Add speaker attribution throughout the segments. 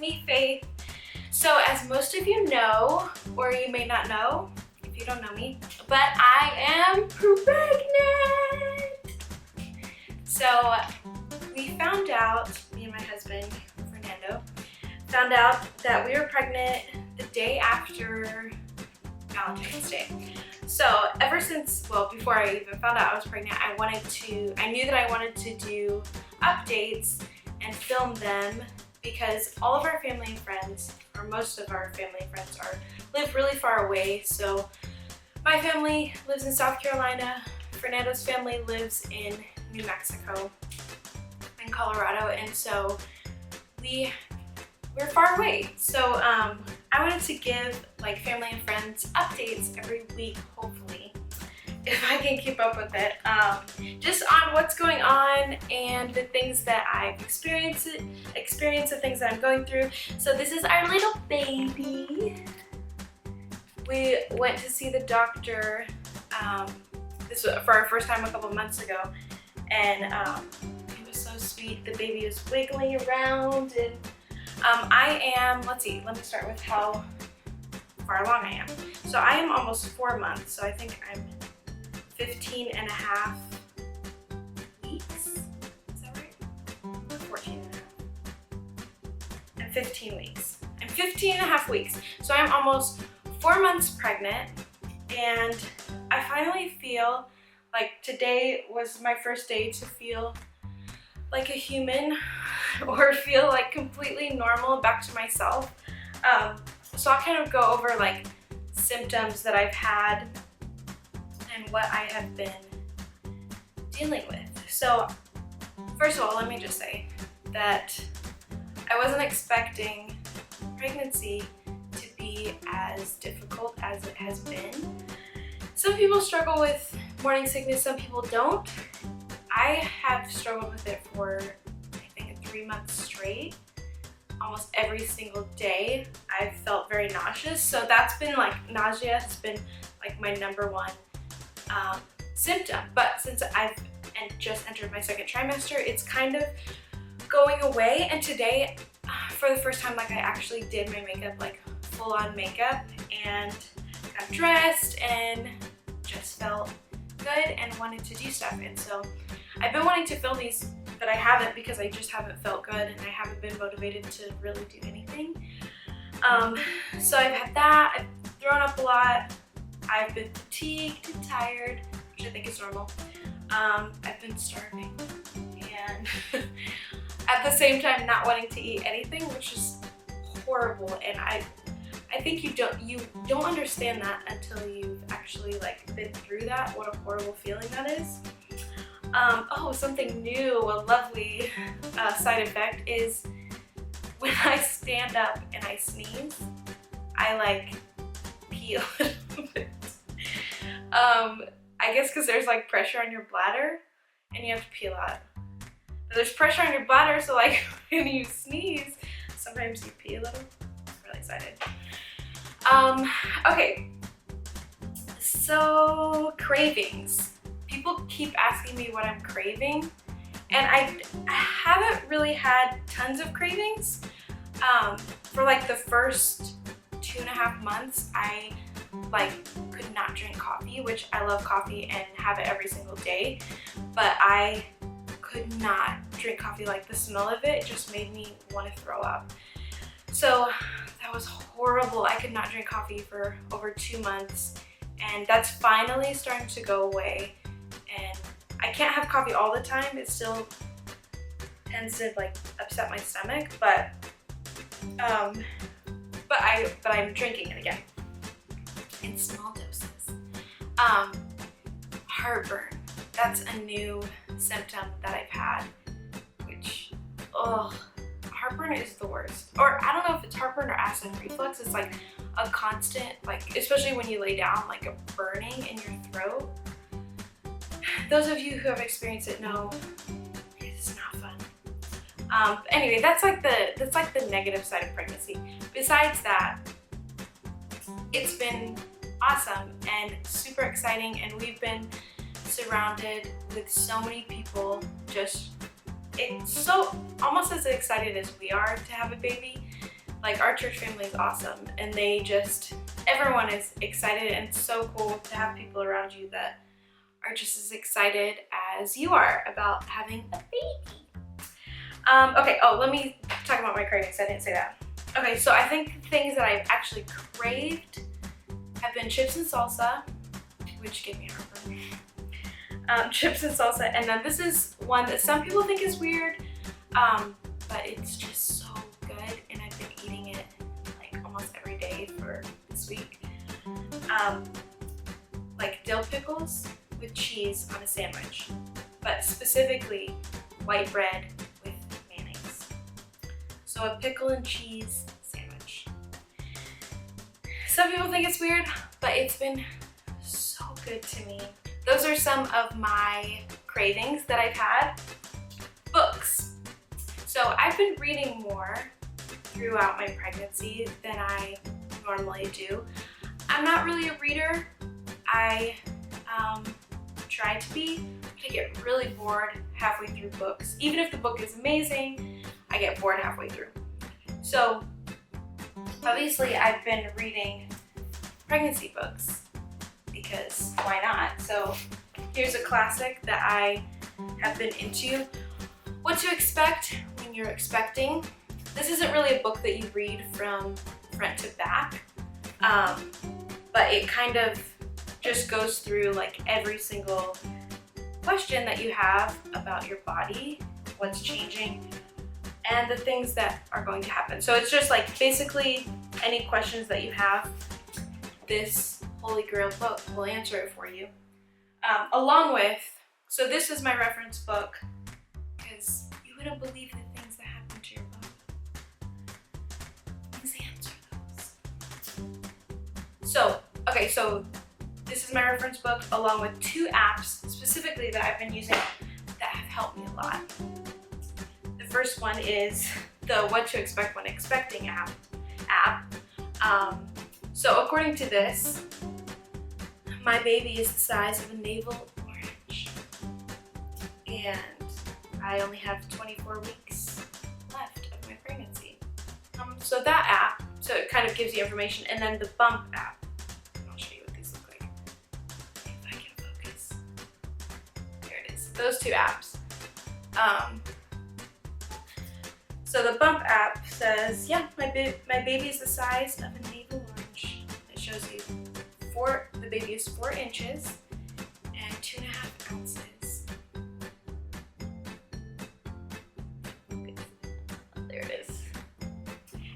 Speaker 1: me, Faith. So as most of you know, or you may not know, if you don't know me, but I am pregnant. So we found out, me and my husband, Fernando, found out that we were pregnant the day after Valentine's Day. So ever since, well, before I even found out I was pregnant, I knew that I wanted to do updates and film them because all of our family and friends, or most of our family and friends, live really far away. So my family lives in South Carolina, Fernando's family lives in New Mexico and Colorado, and so we're far away. So I wanted to give like family and friends updates every week, hopefully, if I can keep up with it, just on what's going on and the things that I've experienced, the things that I'm going through. So this is our little baby. We went to see the doctor, this was for our first time a couple months ago, and it was so sweet. The baby was wiggling around, and I am, let's see, let me start with how far along I am. So I am almost 4 months, so I think I'm 15 and a half weeks, is that right? 14 and a half. I'm 15 weeks. I'm 15 and a half weeks. So I'm almost 4 months pregnant, and I finally feel like today was my first day to feel like a human or feel like completely normal, back to myself. So I'll kind of go over like symptoms that I've had and what I have been dealing with. So first of all, let me just say that I wasn't expecting pregnancy to be as difficult as it has been. Some people struggle with morning sickness, some people don't. I have struggled with it for, I think, 3 months straight. Almost every single day I've felt very nauseous. So that's been like, nausea has been like my number one symptom. But since I've just entered my second trimester, it's kind of going away. And today, for the first time, like I actually did my makeup, like full on makeup, and got dressed and just felt good and wanted to do stuff. And so I've been wanting to film these, but I haven't because I just haven't felt good and I haven't been motivated to really do anything. So I've had that, I've thrown up a lot, I've been fatigued and tired, which I think is normal. I've been starving and at the same time not wanting to eat anything, which is horrible. And I think you don't understand that until you've actually like been through that, what a horrible feeling that is. Oh, something new, a lovely side effect is when I stand up and I sneeze, I like pee a little bit. I guess because there's like pressure on your bladder and you have to pee a lot. But there's pressure on your bladder, so like when you sneeze, sometimes you pee a little. I'm really excited. Okay, so cravings. People keep asking me what I'm craving, and I haven't really had tons of cravings. For like the first 2.5 months, I like could not drink coffee, which I love coffee and have it every single day, but I could not drink coffee. Like the smell of it just made me want to throw up. So that was horrible. I could not drink coffee for over 2 months, and that's finally starting to go away. And I can't have coffee all the time. It still tends to like upset my stomach, but I'm drinking it again in small doses. Heartburn. That's a new symptom that I've had, which, heartburn is the worst. Or I don't know if it's heartburn or acid reflux. It's like a constant, like, especially when you lay down, like a burning in your throat. Those of you who have experienced it know it's not fun. Anyway, that's like the negative side of pregnancy. Besides that, it's been awesome and super exciting, and we've been surrounded with so many people. Just, it's so almost as excited as we are to have a baby. Like, our church family is awesome, and everyone is excited, and it's so cool to have people around you that are just as excited as you are about having a baby. Okay, let me talk about my cravings. I didn't say that. Okay, so I think things that I've actually craved have been chips and salsa, which gave me heartburn. Chips and salsa, and then this is one that some people think is weird, but it's just so good, and I've been eating it like almost every day for this week. Like dill pickles with cheese on a sandwich, but specifically white bread with mayonnaise. So a pickle and cheese sandwich. Some people think it's weird, but it's been so good to me. Those are some of my cravings that I've had. Books. So I've been reading more throughout my pregnancy than I normally do. I'm not really a reader. I try to be, but I get really bored halfway through books. Even if the book is amazing, I get bored halfway through. So obviously I've been reading pregnancy books because why not? So here's a classic that I have been into. What to expect when you're expecting. This isn't really a book that you read from front to back, but it kind of just goes through like every single question that you have about your body, what's changing, and the things that are going to happen. So it's just like basically any questions that you have, this Holy Grail book will answer it for you. Along with, so this is my reference book because you wouldn't believe the things that happen to your body. These answer those. So this is my reference book along with 2 apps specifically that I've been using that have helped me a lot. The first one is the What to Expect When Expecting app. So according to this, my baby is the size of a navel orange, and I only have 24 weeks left of my pregnancy. So that app, so it kind of gives you information, and then the Bump app. I'll show you what these look like. If I can focus. There it is. Those 2 apps. So the Bump app says, yeah, my baby is the size of a navel orange. It shows you the baby is 4 inches and 2.5 ounces. There it is.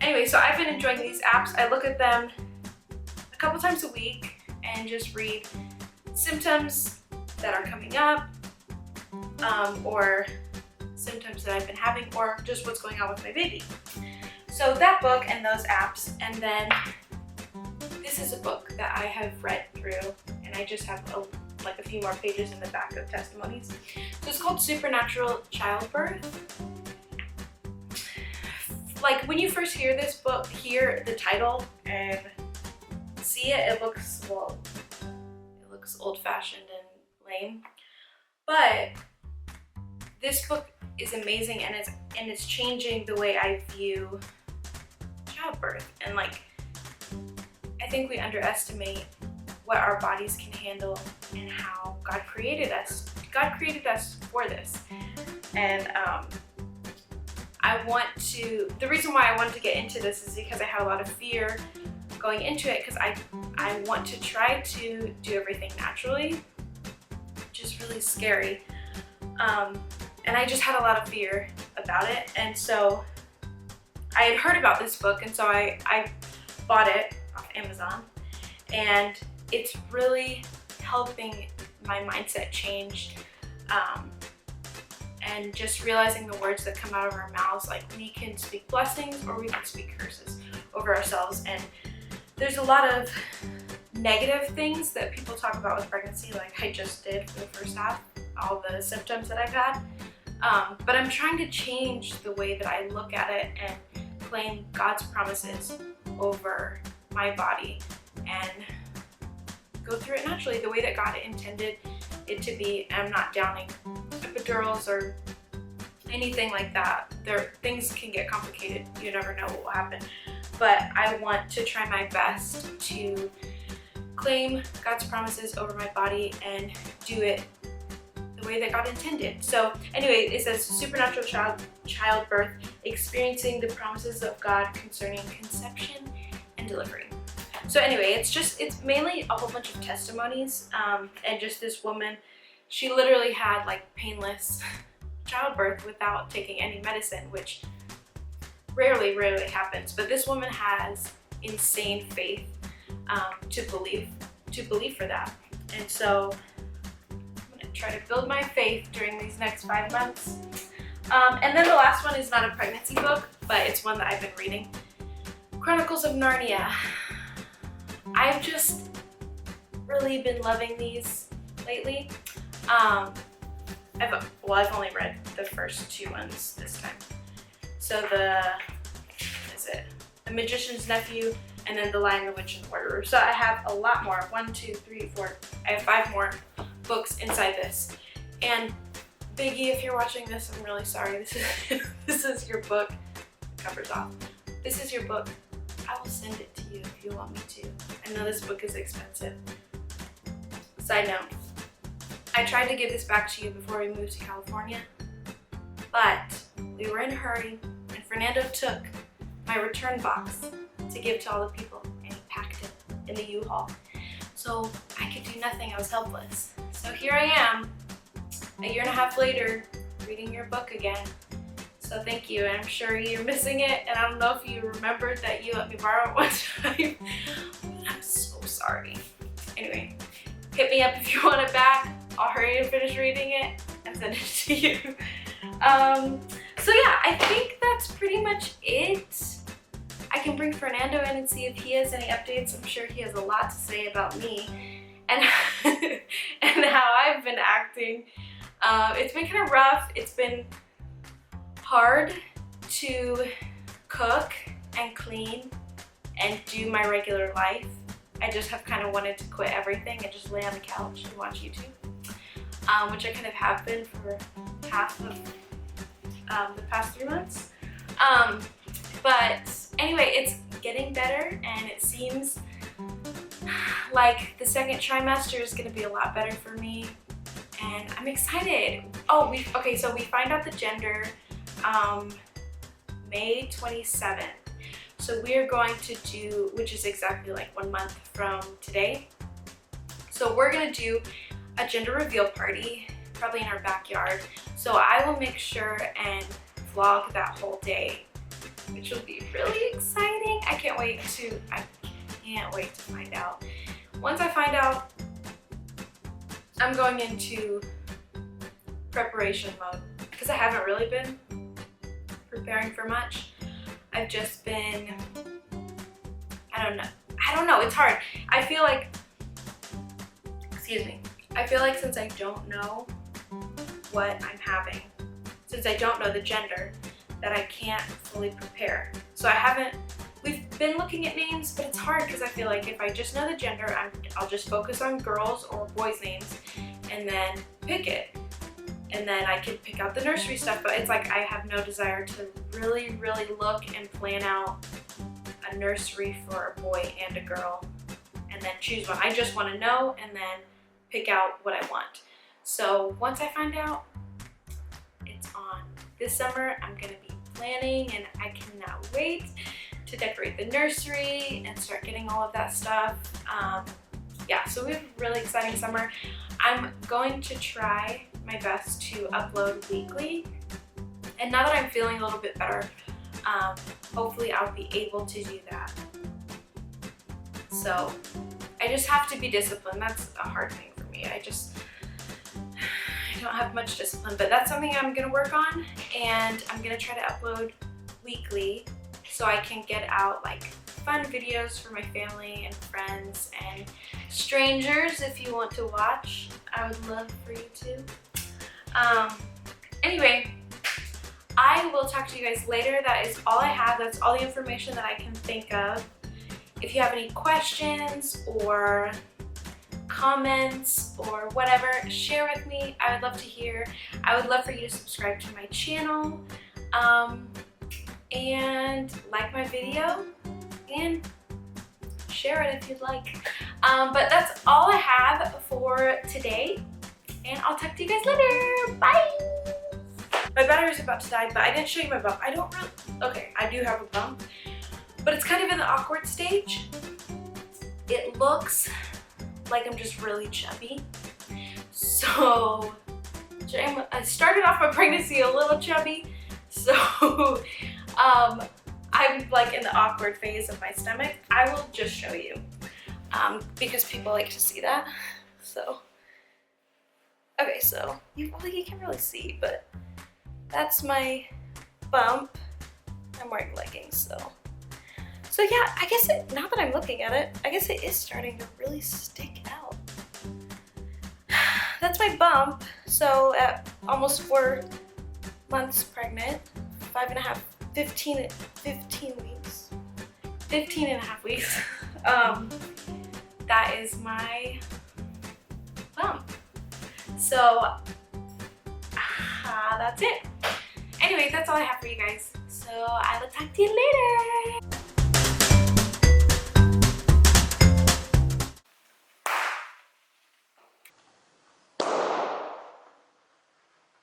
Speaker 1: Anyway, so I've been enjoying these apps. I look at them a couple times a week and just read symptoms that are coming up, or symptoms that I've been having, or just what's going on with my baby. So that book and those apps, and then this is a book that I have read through, and I just have a few more pages in the back of testimonies. So it's called Supernatural Childbirth. Like, when you first hear this book, hear the title and see it, it looks old-fashioned and lame. But this book is amazing, and it's changing the way I view childbirth. And like, I think we underestimate what our bodies can handle and how God created us. God created us for this. And the reason why I wanted to get into this is because I had a lot of fear going into it, because I want to try to do everything naturally, which is really scary. And I just had a lot of fear about it. And so I had heard about this book, and so I bought it off Amazon, and it's really helping my mindset change, and just realizing the words that come out of our mouths. Like, we can speak blessings or we can speak curses over ourselves, and there's a lot of negative things that people talk about with pregnancy, like I just did for the first half, all the symptoms that I've had, but I'm trying to change the way that I look at it and claim God's promises over my body and go through it naturally, the way that God intended it to be. I'm not downing epidurals or anything like that. Things can get complicated. You never know what will happen. But I want to try my best to claim God's promises over my body and do it the way that God intended. So anyway, it says supernatural childbirth, experiencing the promises of God concerning conception and delivery. So anyway, it's mainly a whole bunch of testimonies, and just this woman, she literally had like painless childbirth without taking any medicine, which rarely happens. But this woman has insane faith to believe for that. And so I'm gonna try to build my faith during these next 5 months. And then the last one is not a pregnancy book, but it's one that I've been reading. Chronicles of Narnia. I've just really been loving these lately. I've only read the first 2 ones this time. So The Magician's Nephew, and then The Lion, the Witch, and the Wardrobe. So I have a lot more. 1, 2, 3, 4. I have 5 more books inside this. And Biggie, if you're watching this, I'm really sorry. This is your book. The cover's off. This is your book. I will send it to you if you want me to. I know this book is expensive. Side note, I tried to give this back to you before we moved to California, but we were in a hurry, and Fernando took my return box to give to all the people, and he packed it in the U-Haul. So I could do nothing, I was helpless. So here I am, a year and a half later, reading your book again. So thank you, and I'm sure you're missing it, and I don't know if you remembered that you let me borrow it one time, but I'm so sorry. Anyway, hit me up if you want it back. I'll hurry and finish reading it and send it to you. So yeah, I think that's pretty much it. I can bring Fernando in and see if he has any updates. I'm sure he has a lot to say about me and, and how I've been acting. It's been kind of rough. It's been hard to cook and clean and do my regular life. I just have kind of wanted to quit everything and just lay on the couch and watch YouTube, which I kind of have been for half of the past 3 months. But anyway, it's getting better, and it seems like the second trimester is going to be a lot better for me, and I'm excited. Oh, so we find out the gender May 27th. So we're going to do, which is exactly like 1 month from today. So we're gonna do a gender reveal party, probably in our backyard. So I will make sure and vlog that whole day, which will be really exciting. I can't wait to find out. Once I find out, I'm going into preparation mode because I haven't really been preparing for much. I've just been, I don't know, it's hard. I feel like since I don't know what I'm having, since I don't know the gender, that I can't fully prepare. So we've been looking at names, but it's hard because I feel like if I just know the gender, I'll just focus on girls or boys' names and then pick it. And then I can pick out the nursery stuff, but it's like I have no desire to really look and plan out a nursery for a boy and a girl and then choose one. I just want to know and then pick out what I want. So once I find out, it's on. This summer I'm going to be planning, and I cannot wait to decorate the nursery and start getting all of that stuff. Yeah, so we have a really exciting summer. I'm going to try my best to upload weekly, and now that I'm feeling a little bit better, hopefully I'll be able to do that. So I just have to be disciplined. That's a hard thing for me. I don't have much discipline, but that's something I'm gonna work on, and I'm gonna try to upload weekly so I can get out like fun videos for my family and friends and strangers if you want to watch. I would love for you to. Anyway, I will talk to you guys later. That is all I have. That's all the information that I can think of. If you have any questions or comments or whatever, share with me. I would love to hear. I would love for you to subscribe to my channel and like my video and share it if you'd like. But that's all I have for today, and I'll talk to you guys later. Bye! My battery's about to die, but I didn't show you my bump. I don't really, okay, I do have a bump, but it's kind of in the awkward stage. It looks like I'm just really chubby. So, I started off my pregnancy a little chubby, so I'm like in the awkward phase of my stomach. I will just show you because people like to see that. So, okay, so you can't really see, but that's my bump. I'm wearing leggings, so yeah, I guess now that I'm looking at it, I guess it is starting to really stick out. That's my bump. So at almost 4 months pregnant, 15 weeks, 15 and a half weeks, that is my bump. So that's it. Anyway, that's all I have for you guys. So I will talk to you later.